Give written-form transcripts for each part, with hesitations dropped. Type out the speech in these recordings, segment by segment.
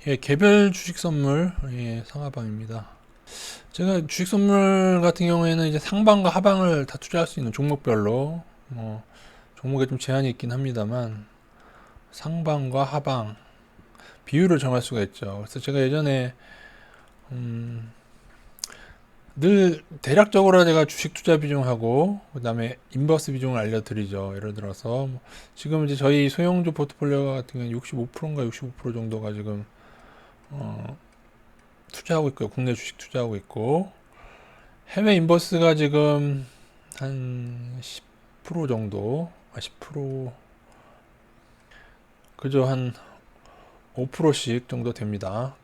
예, 개별 주식 선물, 예, 상하방입니다. 제가 주식 선물 같은 경우에는 이제 상방과 하방을 다 투자할 수 있는 종목별로, 종목에 좀 제한이 있긴 합니다만, 상방과 하방, 비율을 정할 수가 있죠. 그래서 제가 예전에, 늘 대략적으로 제가 주식 투자 비중하고, 그 다음에 인버스 비중을 알려드리죠. 예를 들어서, 지금 이제 저희 소형주 포트폴리오 같은 경우는 65%인가 65% 정도가 지금, 투자하고 있고요. 국내 주식 투자하고 있고, 해외 인버스가 지금 한 10% 정도, 10%, 그저 한 5%씩 정도 됩니다.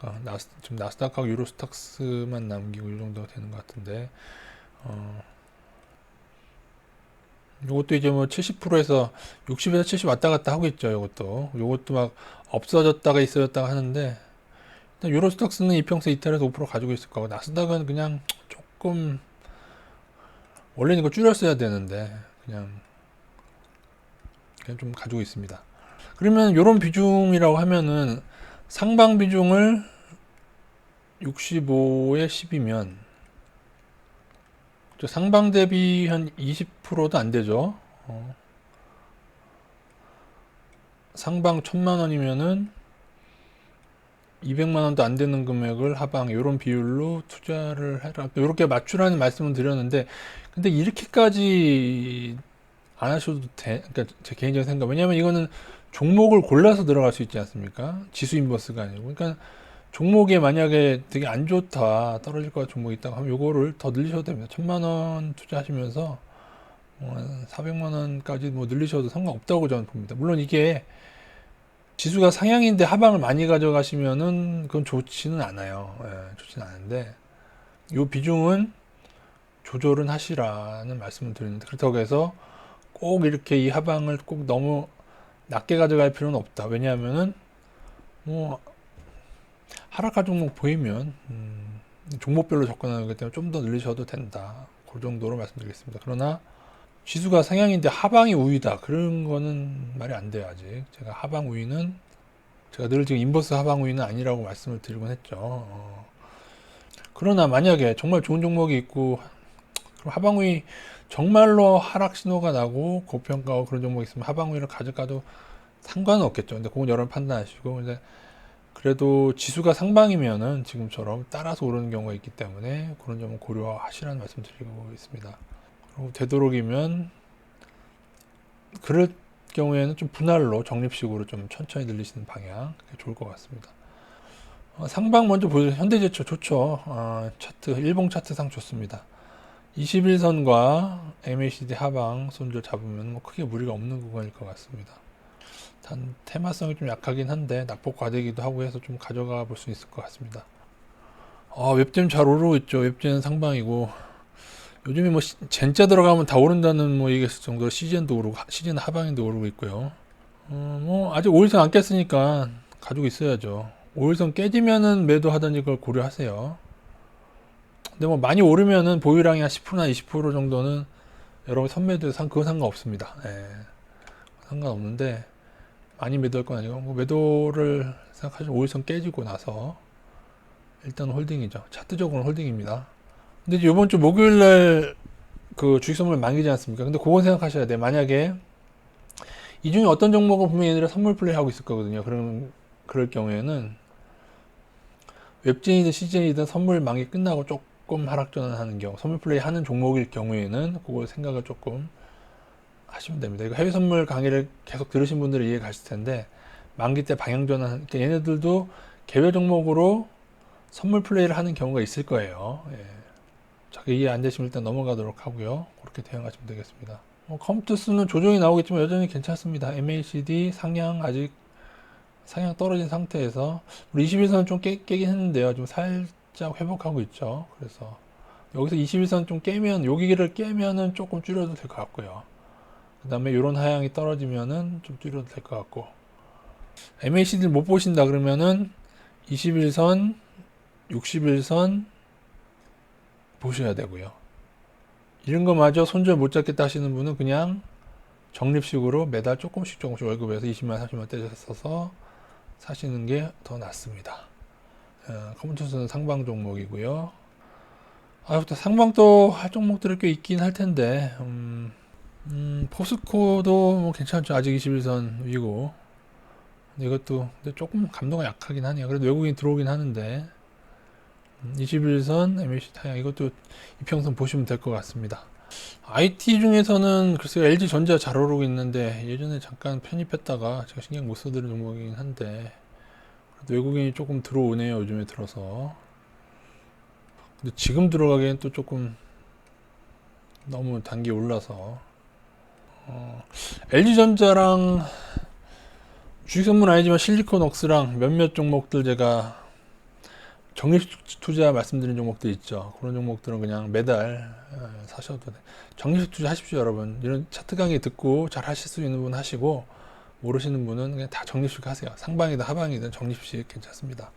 지금 나스닥하고 유로스탁스만 남기고 이 정도 되는 것 같은데, 요것도 이제 뭐 70%에서 60에서 70 왔다 갔다 하고 있죠. 요것도 막 없어졌다가 있어졌다가 하는데, 일단 유로스탁스는 이평선 이탈해서 5% 가지고 있을 거고, 나스닥은 그냥 조금, 원래는 이거 줄였어야 되는데, 그냥 좀 가지고 있습니다. 그러면 이런 비중이라고 하면은 상방 비중을 65에 10이면 상방 대비 한 20%도 안 되죠. 상방 1000만 원이면은 200만 원도 안 되는 금액을 하방 이런 비율로 투자를 해라. 이렇게 맞추라는 말씀을 드렸는데, 근데 이렇게까지 안 하셔도 돼. 그러니까 제 개인적인 생각. 왜냐면 이거는 종목을 골라서 들어갈 수 있지 않습니까? 지수 인버스가 아니고. 그러니까 종목에 만약에 되게 안 좋다, 떨어질 것 같은 종목이 있다고 하면 요거를 더 늘리셔도 됩니다. 1000만 원 투자하시면서 뭐 400만 원까지 뭐 늘리셔도 상관없다고 저는 봅니다. 물론 이게 지수가 상향인데 하방을 많이 가져가시면은 그건 좋지는 않아요. 예, 좋지는 않은데 요 비중은 조절은 하시라는 말씀을 드리는데, 그렇다고 해서 꼭 이렇게 이 하방을 꼭 너무 낮게 가져갈 필요는 없다. 왜냐하면은 뭐 하락할 종목 보이면 종목별로 접근하는 거기 때문에 좀 더 늘리셔도 된다. 그 정도로 말씀드리겠습니다. 그러나 지수가 상향인데 하방이 우위다. 그런 거는 말이 안 돼요. 아직 제가 하방 우위는, 제가 늘 지금 인버스 하방 우위는 아니라고 말씀을 드리곤 했죠. 그러나 만약에 정말 좋은 종목이 있고 그럼 하방 우위 정말로 하락 신호가 나고 고평가하고 그런 종목이 있으면 하방 우위를 가져가도 상관은 없겠죠. 근데 그건 여러분 판단하시고, 근데 그래도 지수가 상방이면은 지금처럼 따라서 오르는 경우가 있기 때문에 그런 점은 고려하시라는 말씀 드리고 있습니다. 그리고 되도록이면 그럴 경우에는 좀 분할로 적립식으로 좀 천천히 늘리시는 방향, 그게 좋을 것 같습니다. 상방 먼저 보여주세요. 현대제철 좋죠. 차트, 일봉 차트상 좋습니다. 21선과 MACD 하방 손절 잡으면 뭐 크게 무리가 없는 구간일 것 같습니다. 단 테마성이 좀 약하긴 한데 낙폭 과대기도 하고 해서 좀 가져가 볼 수 있을 것 같습니다. 웹젠 잘 오르고 있죠. 웹젠 상방이고, 요즘에 뭐 젠자 들어가면 다 오른다는 뭐 얘기했을 정도로 시즌도 오르고 시즌 하방인도 오르고 있고요. 뭐 아직 5일선 안 깼으니까 가지고 있어야죠. 5일선 깨지면은 매도하든지 그걸 고려하세요. 근데 뭐 많이 오르면은 보유량이 한 10%나 20% 정도는 여러분 선매도 그거 상관없습니다. 예, 상관없는데 많이 매도할 건 아니고, 뭐 매도를 생각하시면 5일선 깨지고 나서 일단 홀딩이죠. 차트적으로는 홀딩입니다. 근데 이제 이번 주 목요일날 그 주식 선물 만기지 않습니까? 근데 그건 생각하셔야 돼. 만약에 이 중에 어떤 종목은 분명히 얘네들 선물 플레이 하고 있을 거거든요. 그럴 경우에는 웹진이든 시즌이든 선물 만기 끝나고 조금 하락 전환하는 경우, 선물 플레이 하는 종목일 경우에는 그걸 생각을 조금 하시면 됩니다. 이거 해외 선물 강의를 계속 들으신 분들은 이해 가실 텐데, 만기 때 방향 전환, 그러니까 얘네들도 개별 종목으로 선물 플레이를 하는 경우가 있을 거예요. 예. 자, 이해 안 되시면 일단 넘어가도록 하고요. 그렇게 대응하시면 되겠습니다. 컴투스는 조정이 나오겠지만 여전히 괜찮습니다. MACD 상향, 아직 상향 떨어진 상태에서 우리 21선 좀 깨긴 했는데요. 좀 살짝 회복하고 있죠. 그래서 여기서 21선 좀 깨면, 여기를 깨면은 조금 줄여도 될 것 같고요. 그 다음에 이런 하향이 떨어지면은 좀 줄여도 될 것 같고, MACD를 못 보신다 그러면은 21선, 61선 보셔야 되고요. 이런 거마저 손절 못 잡겠다 하시는 분은 그냥 적립식으로 매달 조금씩 월급에서 20만 30만 떼서 사시는 게 더 낫습니다. 커먼투스는 상방 종목이고요. 또 상방도 할 종목들이 꽤 있긴 할 텐데, 포스코도 뭐 괜찮죠. 아직 21선 위고. 근데 이것도 근데 조금 감도가 약하긴 하네요. 그래도 외국인 들어오긴 하는데, 21선, MAC 타양 이것도 이평선 보시면 될 것 같습니다. IT 중에서는 글쎄요, LG전자 잘 오르고 있는데 예전에 잠깐 편입했다가 제가 신경 못 써드린 종목이긴 한데 그래도 외국인이 조금 들어오네요, 요즘에 들어서. 근데 지금 들어가기엔 또 조금 너무 단기 올라서 LG전자랑 주식선물 아니지만 실리콘웍스랑 몇몇 종목들 제가 적립 투자 말씀드린 종목들 있죠. 그런 종목들은 그냥 매달 사셔도 돼. 적립 투자 하십시오, 여러분. 이런 차트 강의 듣고 잘 하실 수 있는 분 하시고 모르시는 분은 그냥 다 적립식 하세요. 상방이든 하방이든 적립식 괜찮습니다.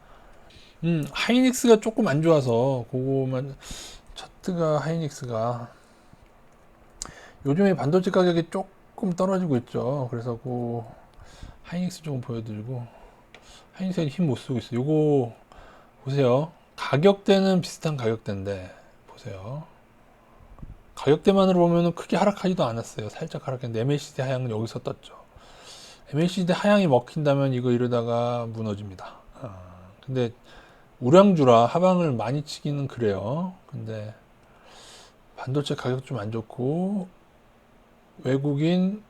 하이닉스가 조금 안 좋아서 그거만 차트가 하이닉스가 요즘에 반도체 가격이 조금 떨어지고 있죠. 그래서 그 하이닉스 조금 보여드리고 하이닉스는 힘 못 쓰고 있어요. 요거 보세요. 가격대는 비슷한 가격대인데 보세요. 가격대만으로 보면은 크게 하락하지도 않았어요. 살짝 하락했는데 MACD 하향은 여기서 떴죠. MACD 하향이 먹힌다면 이거 이러다가 무너집니다. 근데 우량주라 하방을 많이 치기는 그래요. 근데 반도체 가격 좀 안 좋고 외국인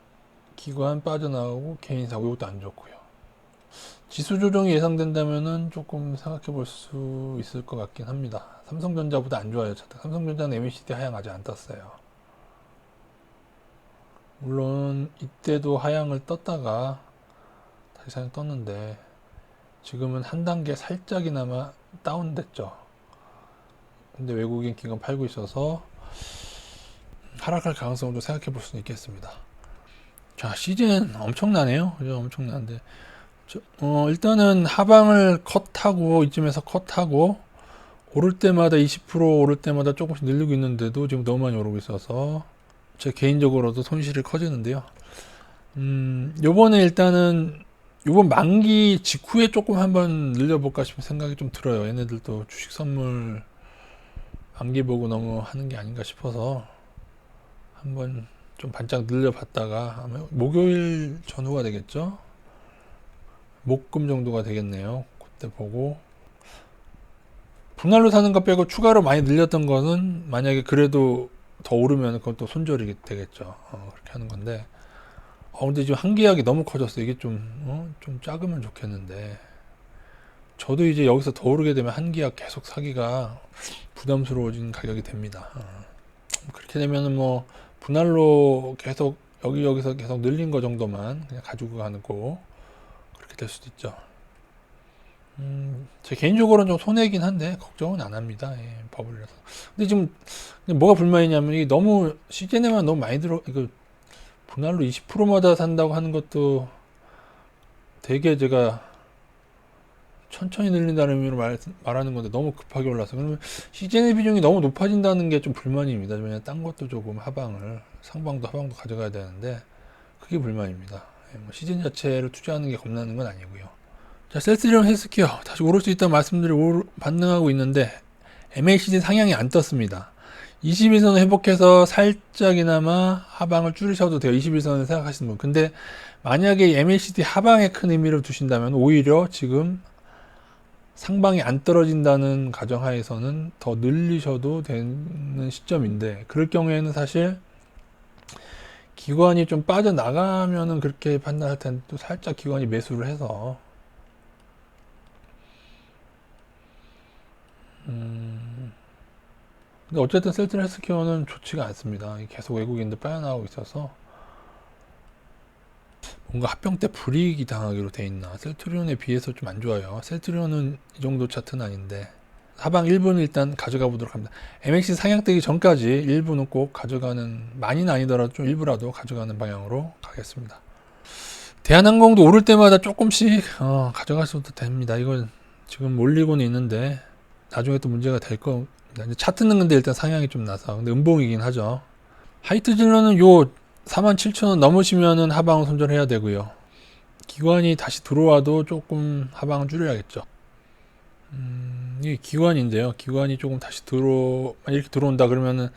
기관 빠져나오고 개인 사고 이것도 안 좋고요. 지수 조정이 예상된다면은 조금 생각해 볼 수 있을 것 같긴 합니다. 삼성전자보다 안 좋아요. 삼성전자는 MACD 하향 아직 안 떴어요. 물론 이때도 하향을 떴다가 다시 하향 떴는데 지금은 한 단계 살짝이나마 다운됐죠. 근데 외국인 기관 팔고 있어서 하락할 가능성도 생각해 볼 수 있겠습니다. 자, 시즌 엄청나네요. 그죠? 엄청난데. 일단은 하방을 컷하고 이쯤에서 컷하고 오를 때마다 20% 오를 때마다 조금씩 늘리고 있는데도 지금 너무 많이 오르고 있어서 제 개인적으로도 손실이 커지는데요. 요번에 일단은 요번 만기 직후에 조금 한번 늘려볼까 싶은 생각이 좀 들어요. 얘네들도 주식 선물 만기 보고 너무 하는 게 아닌가 싶어서 한번 좀 반짝 늘려봤다가 아마 목요일 전후가 되겠죠. 목금 정도가 되겠네요. 그때 보고 분할로 사는 것 빼고 추가로 많이 늘렸던 거는 만약에 그래도 더 오르면 그건 또 손절이 되겠죠. 그렇게 하는 건데 근데 지금 한 계약이 너무 커졌어. 이게 좀 작으면 좋겠는데 저도 이제 여기서 더 오르게 되면 한 계약 계속 사기가 부담스러워진 가격이 됩니다. 그렇게 되면은 뭐 분할로 계속 여기서 계속 늘린 거 정도만 그냥 가지고 가는 거 그렇게 될 수도 있죠. 제 개인적으로는 좀 손해이긴 한데 걱정은 안 합니다. 예, 버블이라서. 근데 지금 뭐가 불만이냐면 이게 너무 시즌에만 너무 많이 이거 분할로 20%마다 산다고 하는 것도 되게 제가 천천히 늘린다는 의미로 말하는 건데 너무 급하게 올라서 그러면 시즌의 비중이 너무 높아진다는 게 좀 불만입니다. 왜냐면 딴 것도 조금 하방을 상방도 하방도 가져가야 되는데 그게 불만입니다. 예, 뭐 시즌 자체를 투자하는 게 겁나는 건 아니고요. 자, 셀트리온 헬스케어 다시 오를 수 있다는 말씀들이 반등하고 있는데 MACD 상향이 안 떴습니다. 21선 회복해서 살짝이나마 하방을 줄이셔도 돼요. 21선을 생각하시는 분. 근데 만약에 MACD 하방에 큰 의미를 두신다면 오히려 지금 상방이 안 떨어진다는 가정하에서는 더 늘리셔도 되는 시점인데 그럴 경우에는 사실 기관이 좀 빠져나가면은 그렇게 판단할 텐데 또 살짝 기관이 매수를 해서 근데 어쨌든 셀트리온 헬스케어는 좋지가 않습니다. 계속 외국인들 빠져나가고 있어서 뭔가 합병 때 불이익이 당하기로 돼 있나. 셀트리온에 비해서 좀 안 좋아요. 셀트리온은 이 정도 차트는 아닌데 하방 1부는 일단 가져가 보도록 합니다. MACD 상향되기 전까지 1부는 꼭 가져가는, 많이는 아니더라도 좀 일부라도 가져가는 방향으로 가겠습니다. 대한항공도 오를 때마다 조금씩 가져가셔도 됩니다. 이건 지금 몰리고는 있는데 나중에 또 문제가 될 겁니다. 차트는 근데 일단 상향이 좀 나서 근데 음봉이긴 하죠. 하이트질러는 요 47,000원 넘으시면은 하방을 손절해야 되고요. 기관이 다시 들어와도 조금 하방을 줄여야겠죠. 이게 기관인데요. 기관이 조금 다시 이렇게 들어온다 그러면은,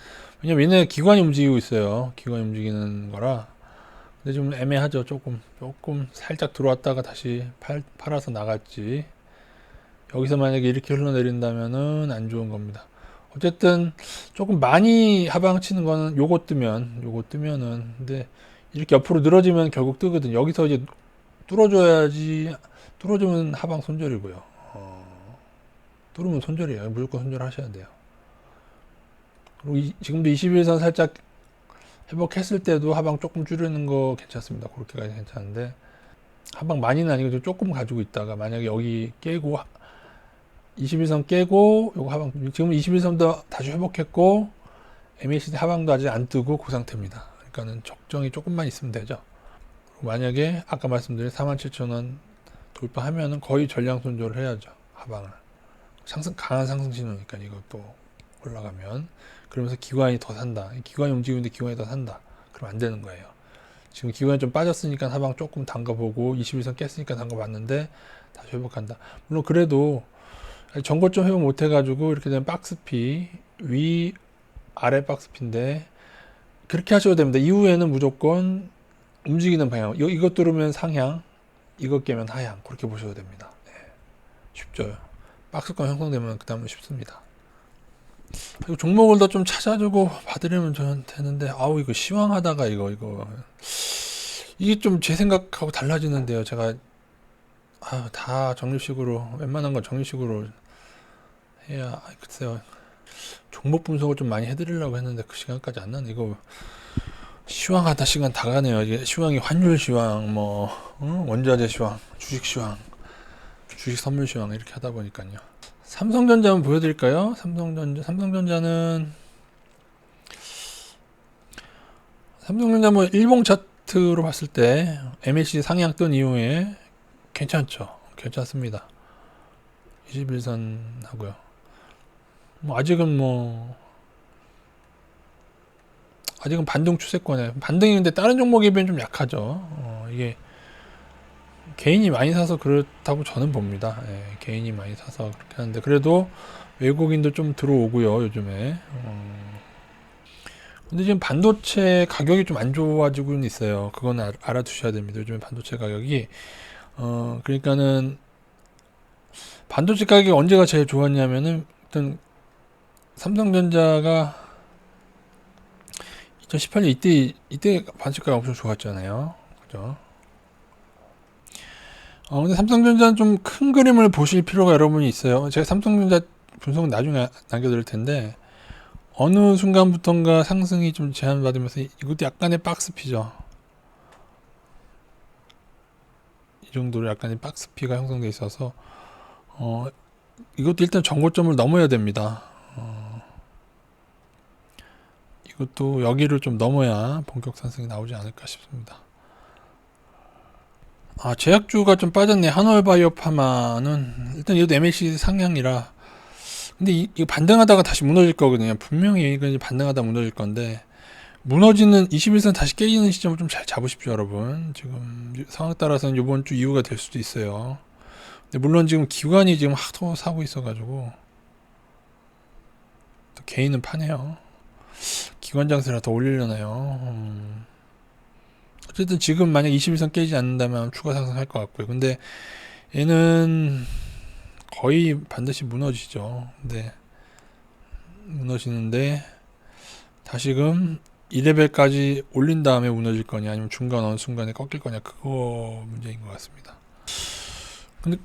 왜냐면 얘네 기관이 움직이고 있어요. 기관이 움직이는 거라. 근데 좀 애매하죠. 조금 살짝 들어왔다가 다시 팔아서 나갔지. 여기서 만약에 이렇게 흘러내린다면은 안 좋은 겁니다. 어쨌든 조금 많이 하방 치는 거는 요거 뜨면은, 근데 이렇게 옆으로 늘어지면 결국 뜨거든. 여기서 이제 뚫어주면 하방 손절이고요. 뚫으면 손절이에요. 무조건 손절하셔야 돼요. 그리고 지금도 21선 살짝 회복했을 때도 하방 조금 줄이는 거 괜찮습니다. 그렇게까지 괜찮은데, 하방 많이는 아니고 조금 가지고 있다가 만약에 여기 깨고 21선 깨고 요거 하방, 지금 21선도 다시 회복했고 MACD 하방도 아직 안 뜨고 그 상태입니다. 그러니까는 적정이 조금만 있으면 되죠. 만약에 아까 말씀드린 47,000원 돌파하면은 거의 전량 손절을 해야죠. 하방을. 강한 상승 신호니까 이것도 올라가면. 그러면서 기관이 더 산다. 기관이 움직이는데 기관이 더 산다. 그럼 안 되는 거예요. 지금 기관이 좀 빠졌으니까 하방 조금 담가보고 21선 깼으니까 담가봤는데 다시 회복한다. 물론 그래도 전고점 회복 못 해가지고 이렇게 되면 박스피 위 아래 박스피인데 그렇게 하셔도 됩니다. 이후에는 무조건 움직이는 방향. 이것 뚫으면 상향, 이것 깨면 하향. 그렇게 보셔도 됩니다. 네. 쉽죠. 박스권 형성되면 그 다음은 쉽습니다. 그리고 종목을 더 좀 찾아주고 받으려면 저는 되는데, 아우 이거 시황하다가 이게 좀 제 생각하고 달라지는데요. 제가 다 정립식으로, 웬만한 건 정립식으로 해야, 글쎄요. 종목 분석을 좀 많이 해드리려고 했는데 그 시간까지 안 나네. 이거 시황하다 시간 다 가네요. 이게 시황이 환율 시황, 원자재 시황, 주식 시황, 주식 선물 시황 이렇게 하다 보니까요. 삼성전자 한번 보여드릴까요? 삼성전자는 뭐 일봉 차트로 봤을 때 MACD 상향 뜬 이후에 괜찮죠. 괜찮습니다. 21선 하고요. 아직은 반등 추세권에 반등인데 다른 종목에 비해 좀 약하죠. 이게 개인이 많이 사서 그렇다고 저는 봅니다. 예, 개인이 많이 사서 그렇게 하는데 그래도 외국인도 좀 들어오고요. 요즘에. 근데 지금 반도체 가격이 좀 안 좋아지고는 있어요. 그건 알아두셔야 됩니다. 요즘에 반도체 가격이 그러니까는 반도체 가격이 언제가 제일 좋았냐면은 일단 삼성전자가 2018년 이때 반도체가 엄청 좋았잖아요. 그죠? 근데 삼성전자는 좀 큰 그림을 보실 필요가 여러분이 있어요. 제가 삼성전자 분석은 나중에 남겨드릴 텐데, 어느 순간부턴가 상승이 좀 제한받으면서 이것도 약간의 박스피죠. 이 정도로 약간의 박스피가 형성돼 있어서, 이것도 일단 전고점을 넘어야 됩니다. 이것도 여기를 좀 넘어야 본격 상승이 나오지 않을까 싶습니다. 제약주가 좀 빠졌네. 한올바이오파마는 일단 이것도 MACD 상향이라. 근데 이거 반등하다가 다시 무너질 거거든요. 분명히 이거 이제 반등하다 무너질 건데, 무너지는 21선 다시 깨지는 시점을 좀 잘 잡으십시오, 여러분. 지금 상황 따라서는 이번 주 이후가 될 수도 있어요. 근데 물론 지금 기관이 지금 하도 사고 있어가지고 또 개인은 파네요. 기관 장세라 더 올리려나요? 어쨌든 지금 만약 21선 깨지 않는다면 추가 상승할 것 같고요. 근데 얘는 거의 반드시 무너지죠. 근데 무너지는데 다시금 2레벨까지 올린 다음에 무너질 거냐 아니면 중간 어느 순간에 꺾일 거냐, 그거 문제인 것 같습니다. 근데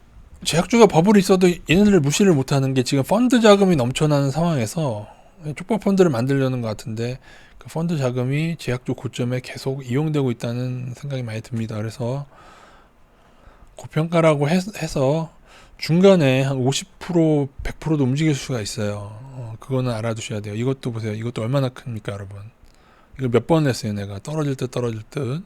제약주가 버블이 있어도 얘네들을 무시를 못하는 게 지금 펀드 자금이 넘쳐나는 상황에서 쪽박 펀드를 만들려는 것 같은데 그 펀드 자금이 제약주 고점에 계속 이용되고 있다는 생각이 많이 듭니다. 그래서 고평가라고 해서 중간에 한 50%, 100%도 움직일 수가 있어요. 그거는 알아두셔야 돼요. 이것도 보세요. 이것도 얼마나 큽니까, 여러분? 이걸 몇 번 했어요, 내가. 떨어질 듯.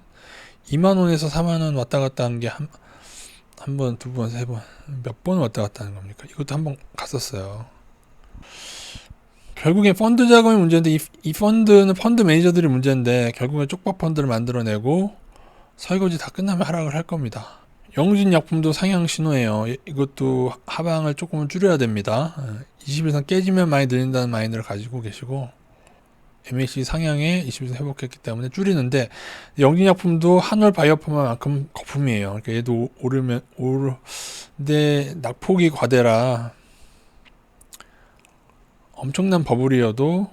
2만원에서 4만원 왔다 갔다 한 게 한 번, 두 번, 세 번. 몇 번 왔다 갔다 하는 겁니까? 이것도 한 번 갔었어요. 결국에 펀드 자금이 문제인데, 이 펀드는 펀드 매니저들이 문제인데, 결국에 쪽박 펀드를 만들어내고, 설거지 다 끝나면 하락을 할 겁니다. 영진약품도 상향 신호예요. 이것도 하방을 조금은 줄여야 됩니다. 21선 깨지면 많이 늘린다는 마인드를 가지고 계시고, MACD 상향에 21선 회복했기 때문에 줄이는데, 영진약품도 한올 바이오파마만큼 거품이에요. 그러니까 얘도 근데 낙폭이 과대라 엄청난 버블이어도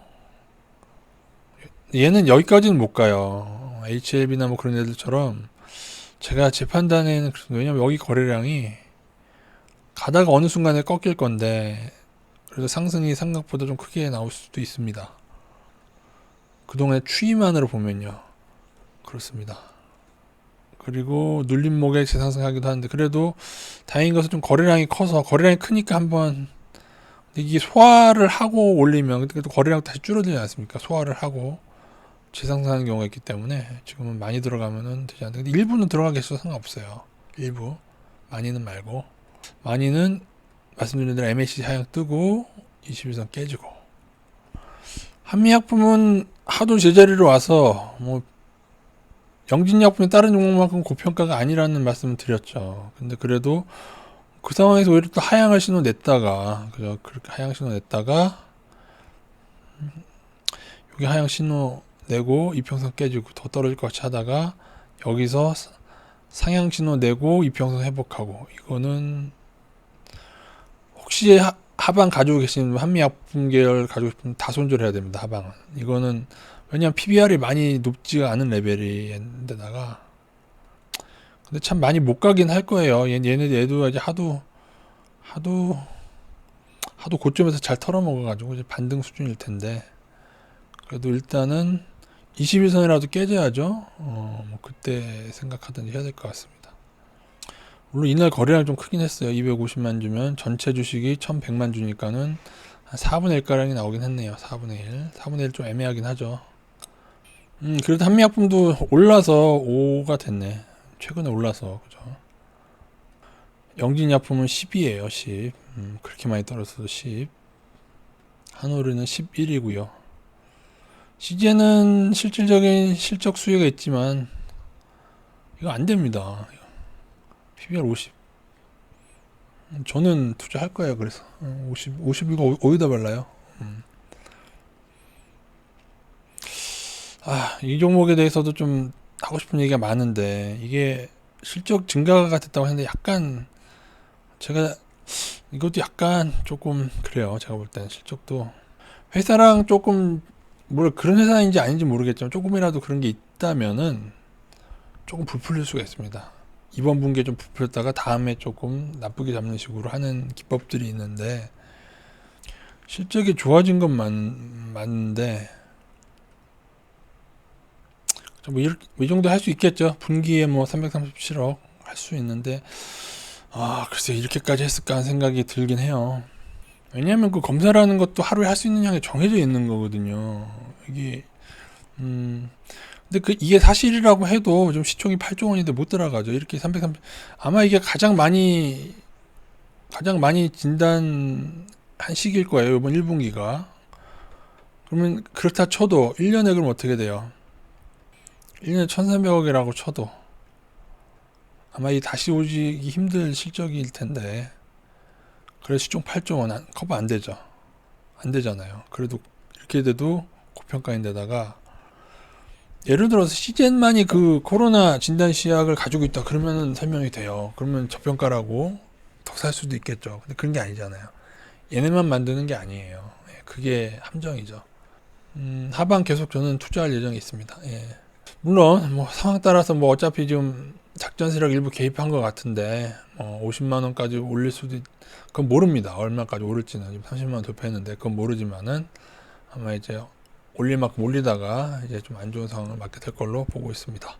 얘는 여기까지는 못 가요. HLB나 뭐 그런 애들처럼. 제가 제 판단에는 그렇습니다. 왜냐면 여기 거래량이 가다가 어느 순간에 꺾일 건데, 그래서 상승이 생각보다 좀 크게 나올 수도 있습니다. 그동안의 추이만으로 보면요. 그렇습니다. 그리고 눌림목에 재상승하기도 하는데, 그래도 다행인 것은 좀 거래량이 커서, 거래량이 크니까 한번, 이게 소화를 하고 올리면, 그래도 거래량 다시 줄어들지 않습니까? 소화를 하고 재상승하는 경우가 있기 때문에 지금은 많이 들어가면은 되지 않는데, 근데 일부는 들어가게 해서 상관없어요. 일부. 많이는 말고. 많이는 말씀드린 대로 MACD 하향 뜨고 21선 깨지고, 한미약품은 하도 제자리로 와서 뭐 영진약품이 다른 종목만큼 고평가가 아니라는 말씀을 드렸죠. 근데 그래도 그 상황에서 오히려 또 하향을 신호 냈다가, 그죠? 그렇게 하향 신호 냈다가 여기 하향 신호 내고 이평선 깨지고 더 떨어질 것 같이 하다가 여기서 상향 신호 내고 이평선 회복하고, 이거는 혹시 하방 가지고 계시는 한미약품 계열 가지고 싶으면 다 손절해야 됩니다. 하방은. 이거는 왜냐면 PBR이 많이 높지가 않은 레벨인데다가, 근데 참 많이 못 가긴 할 거예요. 얘도 이제 하도 고점에서 잘 털어먹어가지고 이제 반등 수준일 텐데, 그래도 일단은 21선이라도 깨져야죠. 뭐 그때 생각하든지 해야 될 것 같습니다. 물론 이날 거래량 좀 크긴 했어요. 250만 주면 전체 주식이 1100만 주니까는 한 4분의 1가량이 나오긴 했네요. 4분의 1. 4분의 1 좀 애매하긴 하죠. 그래도 한미약품도 올라서 5가 됐네. 최근에 올라서, 그죠. 영진약품은 10이에요. 10. 그렇게 많이 떨어져도 10. 한오르는 11이고요. CJ는 실질적인 실적 수혜가 있지만 이거 안 됩니다. PBR 50. 저는 투자할 거예요. 그래서 50 이거 어디다 발라요? 이 종목에 대해서도 좀 하고 싶은 얘기가 많은데, 이게 실적 증가가 됐다고 했는데 약간 제가 이것도 약간 조금 그래요. 제가 볼 때는 실적도 회사랑 조금 뭐 그런 회사인지 아닌지 모르겠지만 조금이라도 그런 게 있다면은 조금 부풀릴 수가 있습니다. 이번 분기에 좀 부풀렸다가 다음에 조금 나쁘게 잡는 식으로 하는 기법들이 있는데, 실적이 좋아진 건 맞는데 뭐 이 정도 할 수 있겠죠. 분기에 뭐 337억 할 수 있는데, 글쎄 이렇게까지 했을까 하는 생각이 들긴 해요. 왜냐하면 그 검사라는 것도 하루에 할 수 있는 양이 정해져 있는 거거든요. 이게 근데 이게 사실이라고 해도 좀 시총이 8조 원인데 못 들어가죠. 이렇게 330, 아마 이게 가장 많이 진단한 시기일 거예요. 이번 1분기가. 그러면 그렇다 쳐도 1년에 그럼 어떻게 돼요? 1년에 1300억이라고 쳐도 아마 이 다시 오기 힘들 실적일 텐데, 그래서 시총 8조 원 커버 안 되죠. 안 되잖아요. 그래도 이렇게 돼도 고평가인데다가, 예를 들어서 시젠만이 그 코로나 진단 시약을 가지고 있다 그러면은 설명이 돼요. 그러면 저평가라고 더 살 수도 있겠죠. 근데 그런 게 아니잖아요. 얘네만 만드는 게 아니에요. 그게 함정이죠. 하방 계속 저는 투자할 예정이 있습니다. 물론 뭐 상황 따라서 뭐 어차피 좀 작전 세력 일부 개입한 것 같은데, 50만 원까지 올릴 수도 그건 모릅니다. 얼마까지 오를지는. 지금 30만 원 돌파했는데 그건 모르지만은 아마 이제 올릴 만큼 올리다가 이제 좀 안 좋은 상황을 맞게 될 걸로 보고 있습니다.